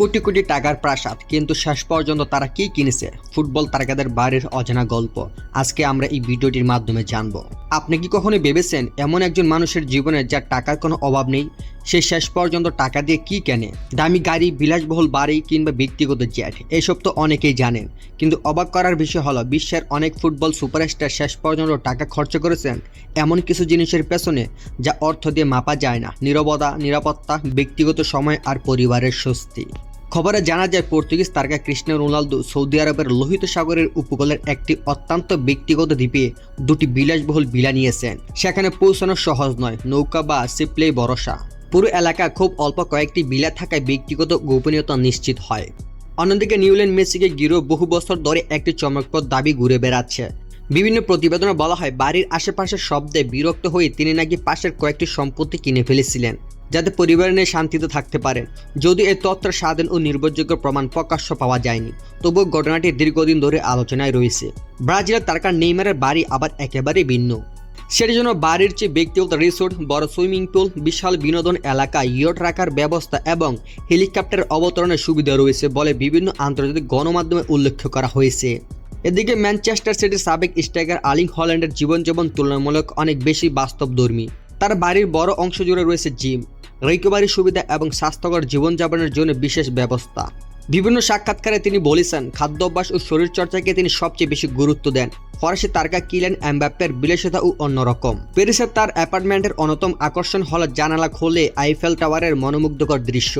কোটি কোটি টাকার প্রাসাদ, কিন্তু শেষ পর্যন্ত তারা কি কিনেছে? ফুটবল তারকাদের বাড়ির অজানা গল্প আজকে আমরা এই ভিডিওটির মাধ্যমে জানবো। আপনি কি কখনো ভেবেছেন এমন একজন মানুষের জীবনে যার টাকার কোনো অভাব নেই, সে শেষ পর্যন্ত টাকা দিয়ে কি কেনে? দামি গাড়ি, বিলাসবহুল বাড়ি কিংবা ব্যক্তিগত জেট, এসব তো অনেকেই জানেন, কিন্তু অবাক করার বিষয় হলো বিশ্বের অনেক ফুটবল সুপারস্টার শেষ পর্যন্ত টাকা খরচ করেছেন এমন কিছু জিনিসের পেছনে যা অর্থ দিয়ে মাপা যায় না। নীরবতা, নিরাপত্তা, ব্যক্তিগত সময় আর পরিবারের স্বস্তি। খবরে জানা যায় পর্তুগিজ তারকা ক্রিস্টিয়ানো রোনালদো সৌদি আরবের লোহিত সাগরের উপকূলের একটি অত্যন্ত ব্যক্তিগত দ্বীপে দুটি বিলাসবহুল ভিলা নিয়েছেন। সেখানে পৌঁছানো সহজ নয়, নৌকা বা সিপ্লেই ভরসা। পুরো এলাকা খুব অল্প কয়েকটি ভিলা থাকায় ব্যক্তিগত গোপনীয়তা নিশ্চিত হয়। অন্যদিকে লিওনেল মেসিকে ঘিরেও বহু বছর ধরে একটি চমকপ্রদ দাবি ঘুরে বেড়াচ্ছে। বিভিন্ন প্রতিবেদনে বলা হয় বাড়ির আশেপাশের শব্দে বিরক্ত হয়ে তিনি নাকি পাশের কয়েকটি সম্পত্তি কিনে ফেলেছিলেন, যাতে পরিবার নিয়ে শান্তিতে থাকতে পারেন। যদিও এই তথ্যের স্বাধীন ও নির্ভরযোগ্য প্রমাণ প্রকাশ্য পাওয়া যায়নি, তবুও ঘটনাটি দীর্ঘদিন ধরে আলোচনায় রয়েছে। ব্রাজিলের তারকা নেইমারের বাড়ি আবার একেবারেই ভিন্ন। সেটির জন্য বাড়ির চেয়ে ব্যক্তিগত রিসোর্ট, বড় সুইমিং পুল, বিশাল বিনোদন এলাকা, ইয়ট রাখার ব্যবস্থা এবং হেলিকপ্টার অবতরণের সুবিধা রয়েছে বলে বিভিন্ন আন্তর্জাতিক গণমাধ্যমে উল্লেখ করা হয়েছে। এদিকে ম্যানচেস্টার সিটির সাবেক স্ট্রাইকার আর্লিং হল্যান্ডের জীবনযাপন তুলনামূলক অনেক বেশি বাস্তবধর্মী। তার বাড়ির বড় অংশ জুড়ে রয়েছে জিম, রিকভারি সুবিধা এবং স্বাস্থ্যকর জীবনযাপনের জন্য বিশেষ ব্যবস্থা। বিভিন্ন সাক্ষাৎকারে তিনি বলেছেন খাদ্যাভ্যাস ও শরীরচর্চাকে তিনি সবচেয়ে বেশি গুরুত্ব দেন। ফরাসি তারকা কিলিয়ান এমবাপ্পের বিলাসিতা ও অন্যরকম। প্যারিসের তার অ্যাপার্টমেন্টের অন্যতম আকর্ষণ হল জানালা খুলে আইফেল টাওয়ারের মনোমুগ্ধকর দৃশ্য।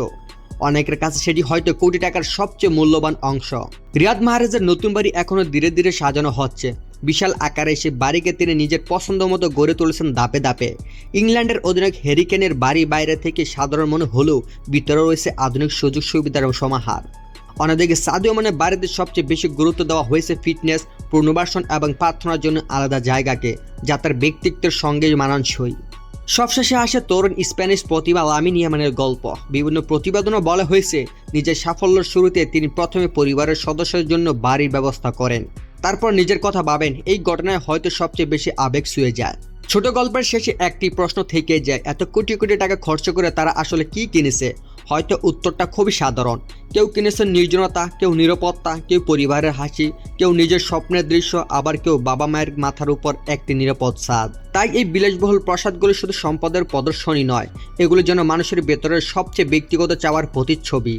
অনেকের কাছে সেটি হয়তো কোটি টাকার সবচেয়ে মূল্যবান অংশ। রিয়াদ মাহ্রেজের নতুন বাড়ি এখনো ধীরে ধীরে সাজানো হচ্ছে। বিশাল আকারে সেই বাড়িকে তিনি নিজের পছন্দ মতো গড়ে তুলেছেন ধাপে ধাপে। ইংল্যান্ডের অধিনায়ক হ্যারি কেনের বাড়ি বাইরে থেকে সাধারণ মনে হলেও ভিতরে রয়েছে আধুনিক সুযোগ সুবিধার সমাহার। অন্যদিকে সাদিও মানের বাড়িতে সবচেয়ে বেশি গুরুত্ব দেওয়া হয়েছে ফিটনেস, পুনর্বাসন এবং প্রার্থনার জন্য আলাদা জায়গাকে, যা তার ব্যক্তিত্বের সঙ্গে মানানসই। সবশেষে আসে তরুণ স্প্যানিশ প্রতিভা লামিন ইয়ামালের গল্প। বিভিন্ন প্রতিবেদনে বলা হয়েছে নিজের সাফল্যের শুরুতে তিনি প্রথমে পরিবারের সদস্যদের জন্য বাড়ির ব্যবস্থা করেন, তারপর নিজের কথা ভাবেন। এই ঘটনায় হয়তো সবচেয়ে বেশি আবেগ ছুঁয়ে যায়। ছোট গল্পের শেষে একটি প্রশ্ন থেকে যায়, এত কোটি কোটি টাকা খরচ করে তারা আসলে কি কিনেছে? হয়তো উত্তরটা খুবই সাধারণ। কেউ কিনেছে নির্জনতা, কেউ নিরাপত্তা, কেউ পরিবারের হাসি, কেউ নিজের স্বপ্নের দৃশ্য, আবার কেউ বাবা মায়ের মাথার উপর একটি নিরাপদ ছাদ। তাই এই বিলাসবহুল প্রাসাদগুলি শুধু সম্পদের প্রদর্শনী নয়, এগুলি যেন মানুষের ভেতরের সবচেয়ে ব্যক্তিগত চাওয়ার প্রতিচ্ছবি।